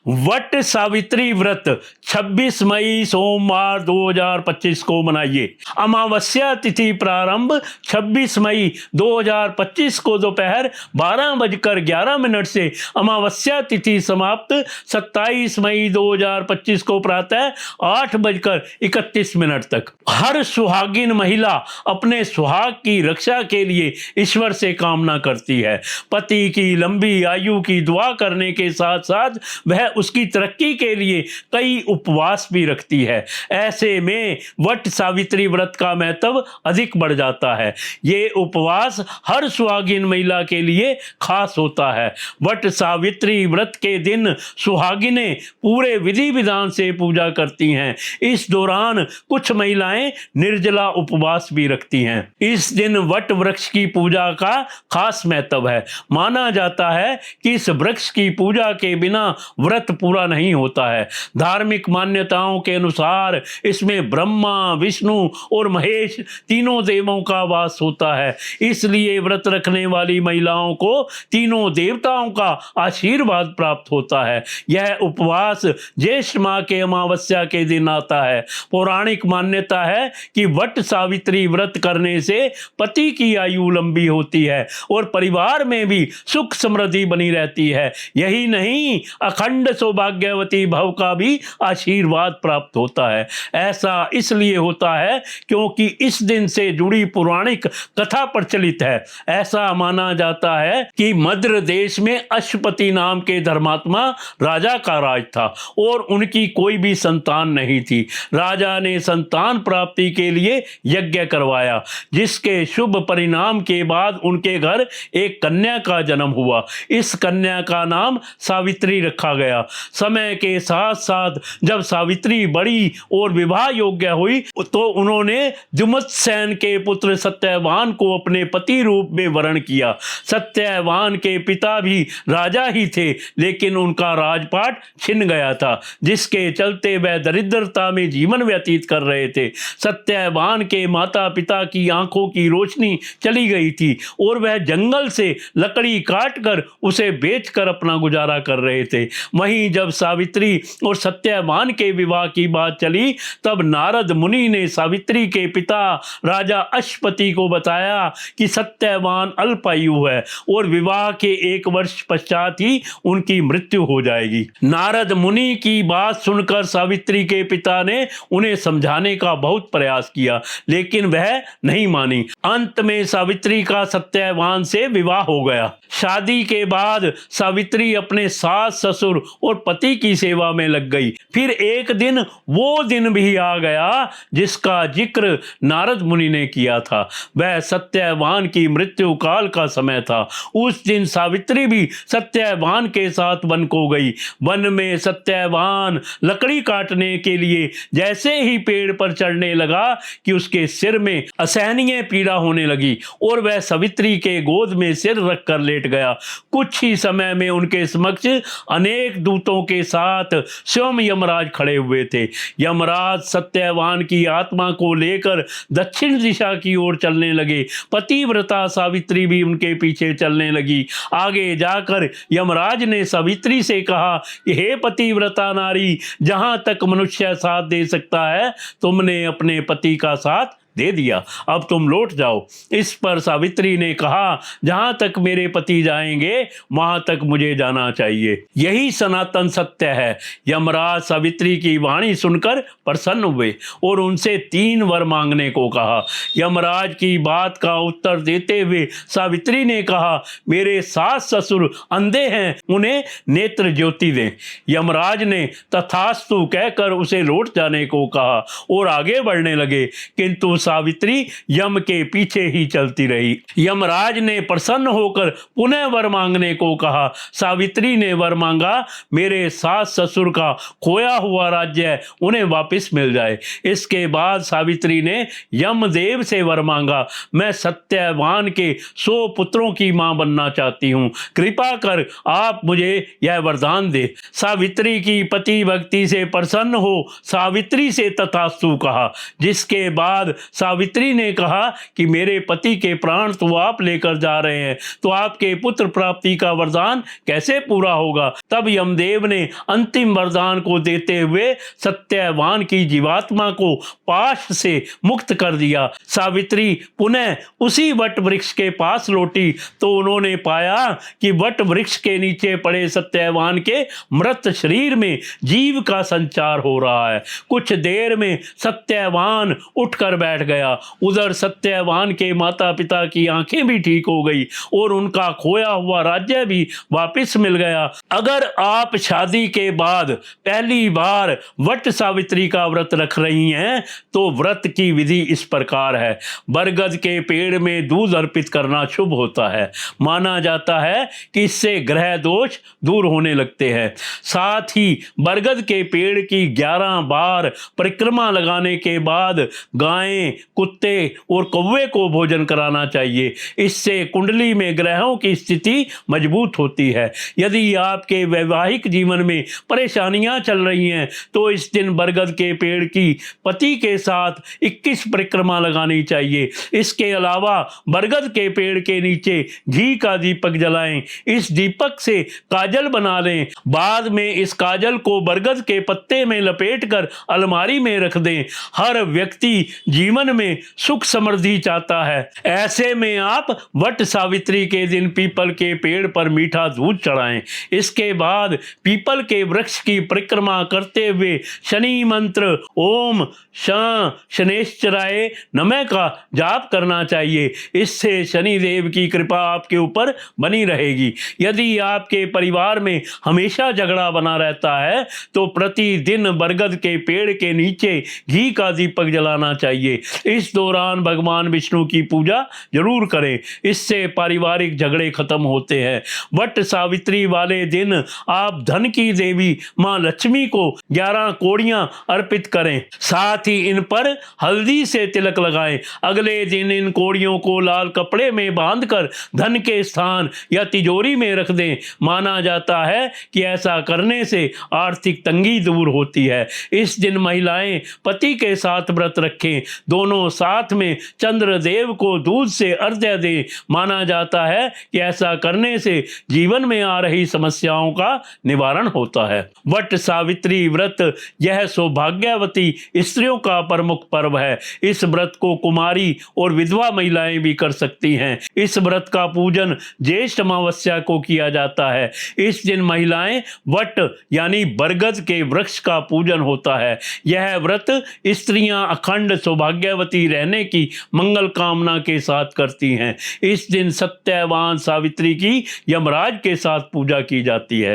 वट सावित्री व्रत 26 मई सोमवार 2025 को मनाइए। अमावस्या तिथि प्रारंभ 26 मई 2025 को दोपहर 12:11 से, अमावस्या तिथि समाप्त 27 मई 2025 को प्रातः 8:31 तक। हर सुहागिन महिला अपने सुहाग की रक्षा के लिए ईश्वर से कामना करती है। पति की लंबी आयु की दुआ करने के साथ साथ वह उसकी तरक्की के लिए कई उपवास भी रखती है। ऐसे में वट सावित्री व्रत का महत्व अधिक बढ़ जाता है। ये उपवास हर सुहागिन महिला के लिए खास होता है। वट सावित्री व्रत के दिन सुहागिनें पूरे विधि विधान से पूजा करती हैं। इस दौरान कुछ महिलाएं निर्जला उपवास भी रखती हैं। इस दिन वट वृक्ष की पूजा का खास महत्व है। माना जाता है कि इस वृक्ष की पूजा के बिना व्रत पूरा नहीं होता है। धार्मिक मान्यताओं के अनुसार इसमें ब्रह्मा, विष्णु और महेश तीनों देवों का वास होता है। इसलिए व्रत रखने वाली महिलाओं को तीनों देवताओं का आशीर्वाद प्राप्त होता है। यह उपवास ज्येष्ठ माह के अमावस्या के दिन आता है। पौराणिक मान्यता है कि वट सावित्री व्रत करने से पति की आयु लंबी होती है और परिवार में भी सुख समृद्धि बनी रहती है। यही नहीं, अखंड सौभाग्यवती भव का भी आशीर्वाद प्राप्त होता है। ऐसा इसलिए होता है क्योंकि इस दिन से जुड़ी पौराणिक कथा प्रचलित है। ऐसा माना जाता है कि मद्र देश में अश्वपति नाम के धर्मात्मा राजा का राज था और उनकी कोई भी संतान नहीं थी। राजा ने संतान प्राप्ति के लिए यज्ञ करवाया, जिसके शुभ परिणाम के बाद उनके घर एक कन्या का जन्म हुआ। इस कन्या का नाम सावित्री रखा गया। समय के साथ साथ जब सावित्री बड़ी और विवाह योग्य हुई तो उन्होंने जुमत्सेन के पुत्र सत्यवान को अपने पति रूप में वरण किया। सत्यवान के पिता भी राजा ही थे, लेकिन उनका राजपाट छिन गया था, जिसके चलते वह दरिद्रता में जीवन व्यतीत कर रहे थे। सत्यवान के माता पिता की आंखों की रोशनी चली गई थी और वह जंगल से लकड़ी काटकर उसे बेचकर अपना गुजारा कर रहे थे। वहीं जब सावित्री और सत्यवान के विवाह की बात चली, तब नारद मुनि ने सावित्री के पिता राजा अश्वपति को बताया कि सत्यवान अल्पायु है और विवाह के 1 वर्ष पश्चात ही उनकी मृत्यु हो जाएगी। नारद मुनि की बात सुनकर सावित्री के पिता ने उन्हें समझाने का बहुत प्रयास किया, लेकिन वह नहीं मानी। अंत में सावित्री का सत्यवान से विवाह हो गया। शादी के बाद सावित्री अपने सास, ससुर और पति की सेवा में लग गई। फिर एक दिन वो दिन भी आ गया जिसका जिक्र नारद मुनि ने किया था। वह सत्यवान की मृत्यु काल का समय था। उस दिन सावित्री भी सत्यवान के साथ वन को गई। वन में सत्यवान लकड़ी काटने के लिए जैसे ही पेड़ पर चढ़ने लगा कि उसके सिर में असहनीय पीड़ा होने लगी और वह सावित्री के गोद में सिर रखकर लेट गया। कुछ ही समय में उनके समक्ष अनेक दूतों के साथ स्वयं यमराज खड़े हुए थे। यमराज सत्यवान की आत्मा को लेकर दक्षिण दिशा की ओर चलने लगे। पतिव्रता सावित्री भी उनके पीछे चलने लगी। आगे जाकर यमराज ने सावित्री से कहा कि हे पतिव्रता नारी, जहां तक मनुष्य साथ दे सकता है तुमने अपने पति का साथ दे दिया, अब तुम लौट जाओ। इस पर सावित्री ने कहा, जहां तक मेरे पति जाएंगे वहां तक मुझे जाना चाहिए, यही सनातन सत्य है। यमराज सावित्री की वाणी सुनकर प्रसन्न हुए और उनसे 3 वर मांगने को कहा। यमराज की बात का उत्तर देते हुए सावित्री ने कहा, मेरे सास ससुर अंधे हैं, उन्हें नेत्र ज्योति दें। यमराज ने तथास्तु कहकर उसे लौट जाने को कहा और आगे बढ़ने लगे, किंतु सावित्री यम के पीछे ही चलती रही। यमराज ने प्रसन्न होकर पुनः वर मांगने को कहा। सावित्री ने वर मांगा, मेरे सास ससुर का खोया हुआ राज्य उन्हें वापस मिल जाए। इसके बाद सावित्री ने यमदेव से वर मांगा, मैं सत्यवान के 100 पुत्रों की मां बनना चाहती हूं, कृपा कर आप मुझे यह वरदान दे। सावित्री की पति भक्ति से प्रसन्न हो सावित्री से तथास्तु कहा, जिसके बाद सावित्री ने कहा कि मेरे पति के प्राण तो आप लेकर जा रहे हैं, तो आपके पुत्र प्राप्ति का वरदान कैसे पूरा होगा। तब यमदेव ने अंतिम वरदान को देते हुए सत्यवान की जीवात्मा को पाश से मुक्त कर दिया। सावित्री पुनः उसी वट वृक्ष के पास लौटी तो उन्होंने पाया कि वट वृक्ष के नीचे पड़े सत्यवान के मृत शरीर में जीव का संचार हो रहा है। कुछ देर में सत्यवान उठकर बैठ गया। उधर सत्यवान के माता पिता की आंखें भी ठीक हो गई और उनका खोया हुआ राज्य भी वापस मिल गया। अगर आप शादी के बाद पहली बार वट सावित्री का व्रत रख रही हैं तो व्रत की विधि इस प्रकार है। बरगद के पेड़ में दूध अर्पित करना शुभ होता है। माना जाता है कि इससे ग्रह दोष दूर होने लगते हैं। साथ ही बरगद के पेड़ की 11 बार परिक्रमा लगाने के बाद गायें, कुत्ते और कौवे को भोजन कराना चाहिए। इससे कुंडली में ग्रहों की स्थिति मजबूत होती है। यदि आपके वैवाहिक जीवन में परेशानियां चल रही हैं तो इस दिन बरगद के पेड़ की पति के साथ 21 परिक्रमा लगानी चाहिए। इसके अलावा बरगद के पेड़ के नीचे घी का दीपक जलाएं। इस दीपक से काजल बना लें। बाद में इस काजल को बरगद के पत्ते में लपेटकर अलमारी में रख दें। हर व्यक्ति जीवन में सुख समृद्धि चाहता है। ऐसे में आप वट सावित्री के दिन पीपल के पेड़ पर मीठा दूध चढ़ाएं। इसके बाद पीपल के वृक्ष की परिक्रमा करते हुए शनि मंत्र ओम शनेश्चराय नमः का जाप करना चाहिए। इससे शनि देव की कृपा आपके ऊपर बनी रहेगी। यदि आपके परिवार में हमेशा झगड़ा बना रहता है तो प्रतिदिन बरगद के पेड़ के नीचे घी का दीपक जलाना चाहिए। इस दौरान भगवान विष्णु की पूजा जरूर करें। इससे पारिवारिक झगड़े खत्म होते हैं। वट सावित्री वाले दिन आप धन की देवी मां लक्ष्मी को 11 कोड़ियां अर्पित करें। साथ ही इन पर हल्दी से तिलक लगाएं। अगले दिन इन कोड़ियों को लाल कपड़े में बांधकर धन के स्थान या तिजोरी में रख दें। माना जाता है कि ऐसा करने से आर्थिक तंगी दूर होती है। इस दिन महिलाएं पति के साथ व्रत रखें। दोनों साथ में चंद्रदेव को दूध से अर्घ्य दें। माना जाता है कि ऐसा करने से जीवन में आ रही समस्याओं का निवारण होता है। वट सावित्री व्रत यह सौभाग्यवती स्त्रियों का प्रमुख पर्व है। इस व्रत को कुमारी और विधवा महिलाएं भी कर सकती हैं। इस व्रत का पूजन ज्येष्ठ अमावस्या को किया जाता है। इस दिन महिलाएं वट यानी बरगद के वृक्ष का पूजन होता है। यह व्रत स्त्रियां अखंड सौभाग्यवती रहने की मंगल कामना के साथ करती हैं। इस दिन सत्यवान सावित्री की यमराज के साथ पूजा की जाती है।